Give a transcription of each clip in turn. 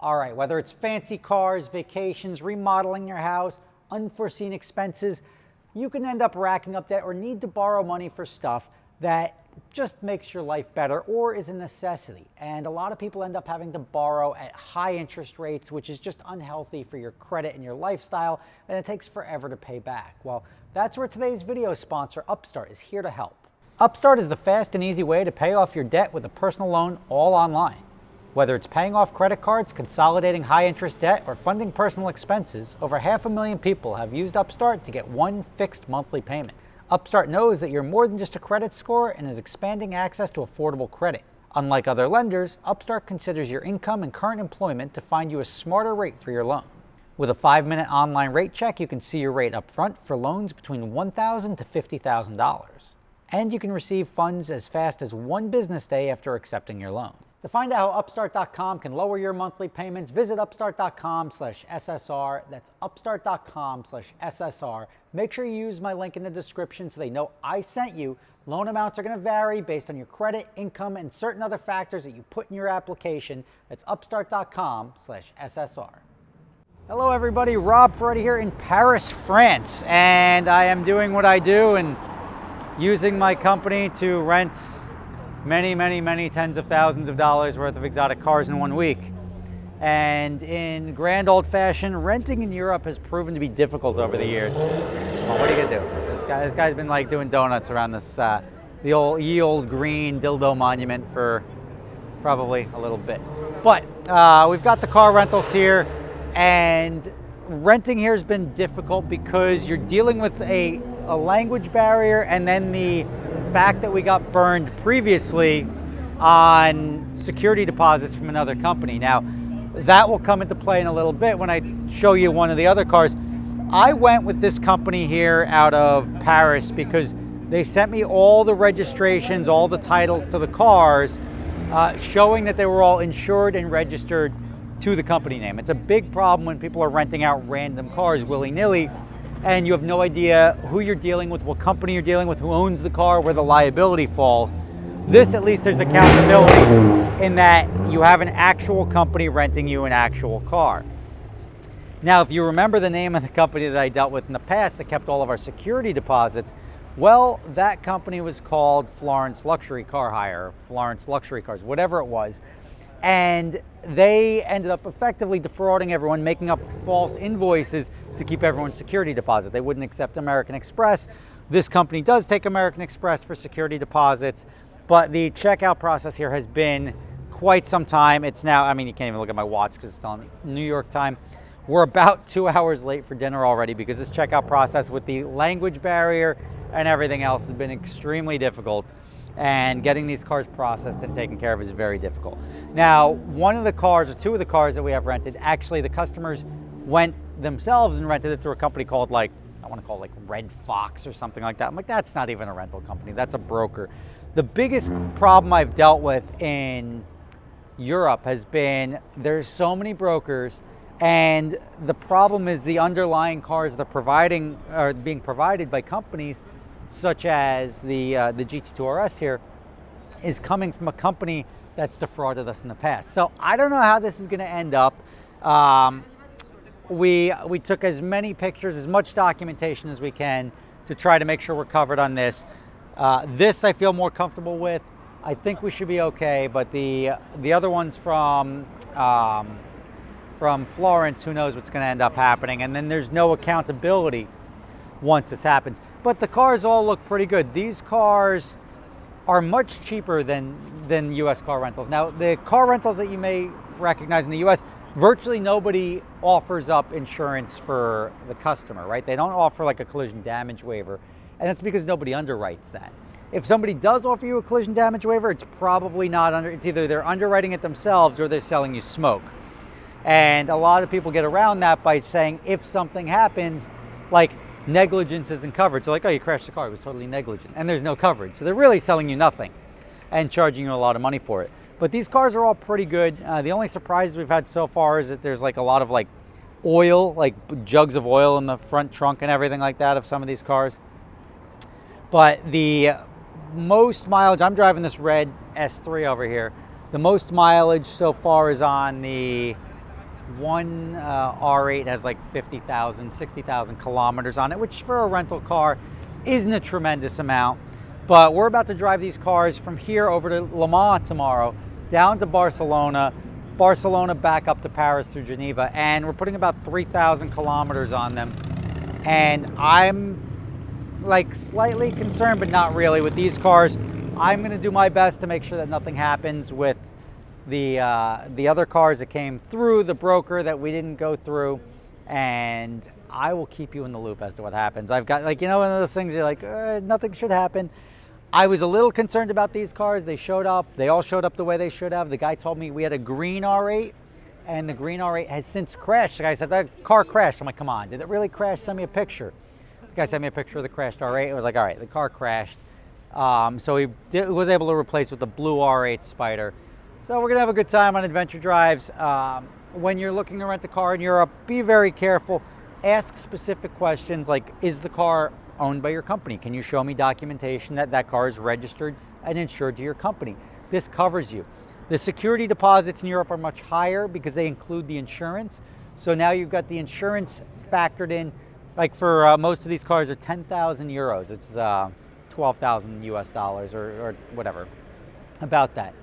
All right, whether it's fancy cars, vacations, remodeling your house, unforeseen expenses, you can end up racking up debt or need to borrow money for stuff that just makes your life better or is a necessity. And a lot of people end up having to borrow at high interest rates, which is just unhealthy for your credit and your lifestyle, and it takes forever to pay back. Well, that's where today's video sponsor, Upstart, is here to help. Upstart is the fast and easy way to pay off your debt with a personal loan all online. Whether it's paying off credit cards, consolidating high-interest debt, or funding personal expenses, over 500,000 people have used Upstart to get one fixed monthly payment. Upstart knows that you're more than just a credit score and is expanding access to affordable credit. Unlike other lenders, Upstart considers your income and current employment to find you a smarter rate for your loan. With a 5-minute online rate check, you can see your rate up front for loans between $1,000 to $50,000. And you can receive funds as fast as one business day after accepting your loan. To find out how Upstart.com can lower your monthly payments, visit Upstart.com/SSR. That's Upstart.com/SSR. Make sure you use my link in the description so they know I sent you. Loan amounts are going to vary based on your credit, income, and certain other factors that you put in your application. That's Upstart.com/SSR. Hello everybody, Rob Ferretti here in Paris, France. And I am doing what I do and using my company to rent many tens of thousands of dollars worth of exotic cars in 1 week. And in grand old fashion, renting in Europe has proven to be difficult over the years. Well, what are you gonna do? This guy's been like doing donuts around this, the old green dildo monument for probably a little bit. But we've got the car rentals here, and renting here has been difficult because you're dealing with a language barrier, and then the fact that we got burned previously on security deposits from another company. Now, that will come into play in a little bit when I show you one of the other cars. I went with this company here out of Paris because they sent me all the registrations, all the titles to the cars, showing that they were all insured and registered to the company name. It's a big problem when people are renting out random cars willy-nilly, and you have no idea who you're dealing with, what company you're dealing with, who owns the car, where the liability falls. This, at least there's accountability in that you have an actual company renting you an actual car. Now, if you remember the name of the company that I dealt with in the past that kept all of our security deposits, well, that company was called Florence Luxury Car Hire, Florence Luxury Cars, whatever it was. And they ended up effectively defrauding everyone, making up false invoices to keep everyone's security deposit. They wouldn't accept American Express. This company does take American Express for security deposits, but the checkout process here has been quite some time. It's now, I mean, you can't even look at my watch because it's telling me New York time. We're about 2 hours late for dinner already because this checkout process with the language barrier and everything else has been extremely difficult. And getting these cars processed and taken care of is very difficult. Now, one of the cars, or two of the cars that we have rented, actually the customers went themselves and rented it through a company called, like, I want to call it like Red Fox or something like that. I'm like, that's not even a rental company, that's a broker. The biggest problem I've dealt with in Europe has been there's so many brokers, and the problem is the underlying cars they're providing are being provided by companies such as the GT2 RS here is coming from a company that's defrauded us in the past. So I don't know how this is going to end up. We took as many pictures, as much documentation as we can to try to make sure we're covered on this. This I feel more comfortable with. I think we should be okay, but the other ones from Florence, who knows what's going to end up happening. And then there's no accountability once this happens. But the cars all look pretty good. These cars are much cheaper than US car rentals. Now, the car rentals that you may recognize in the US, virtually nobody offers up insurance for the customer, right? They don't offer like a collision damage waiver, and that's because nobody underwrites that. If somebody does offer you a collision damage waiver, it's probably not it's either they're underwriting it themselves or they're selling you smoke. And a lot of people get around that by saying if something happens, like negligence isn't covered. So like, oh, you crashed the car, it was totally negligent, and there's no coverage. So they're really selling you nothing and charging you a lot of money for it. But these cars are all pretty good. The only surprises we've had so far is that there's like a lot of like oil, like jugs of oil in the front trunk and everything like that of some of these cars. But the most mileage, I'm driving this red S3 over here. The most mileage so far is on the One R8 has like 50,000, 60,000 kilometers on it, which for a rental car isn't a tremendous amount. But we're about to drive these cars from here over to Le Mans tomorrow, down to Barcelona, back up to Paris through Geneva, and we're putting about 3,000 kilometers on them. And I'm like slightly concerned, but not really, with these cars. I'm gonna do my best to make sure that nothing happens with the other cars that came through the broker that we didn't go through, and I will keep you in the loop as to what happens. I've got, like, you know, one of those things you're like, nothing should happen. I was a little concerned about these cars. They showed up. They all showed up the way they should have. The guy told me we had a green R8, and the green R8 has since crashed. The guy said, the car crashed. I'm like, come on, did it really crash? Send me a picture. The guy sent me a picture of the crashed R8. I was like, all right, the car crashed. So he was able to replace with the blue R8 Spider. So we're going to have a good time on adventure drives. When you're looking to rent a car in Europe, be very careful. Ask specific questions like, is the car owned by your company? Can you show me documentation that that car is registered and insured to your company? This covers you. The security deposits in Europe are much higher because they include the insurance. So now you've got the insurance factored in. Like for most of these cars are 10,000 euros. It's 12,000 US dollars or whatever. About that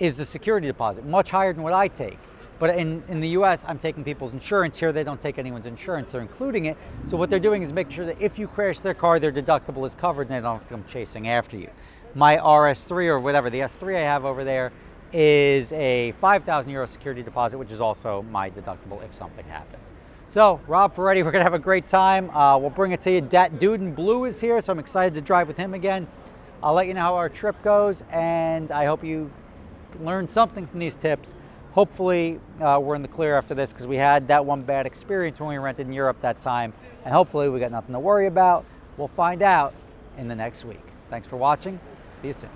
is the security deposit, much higher than what I take. But in the US, I'm taking people's insurance. Here, they don't take anyone's insurance. They're including it. So what they're doing is making sure that if you crash their car, their deductible is covered and they don't have to come chasing after you. My RS3 or whatever, the S3 I have over there, is a 5,000 euro security deposit, which is also my deductible if something happens. So, Rob Ferretti, we're going to have a great time. We'll bring it to you. That dude in blue is here, so I'm excited to drive with him again. I'll let you know how our trip goes, and I hope you learned something from these tips. Hopefully we're in the clear after this, because we had that one bad experience when we rented in Europe that time, and hopefully we got nothing to worry about. We'll find out in the next week. Thanks for watching. See you soon.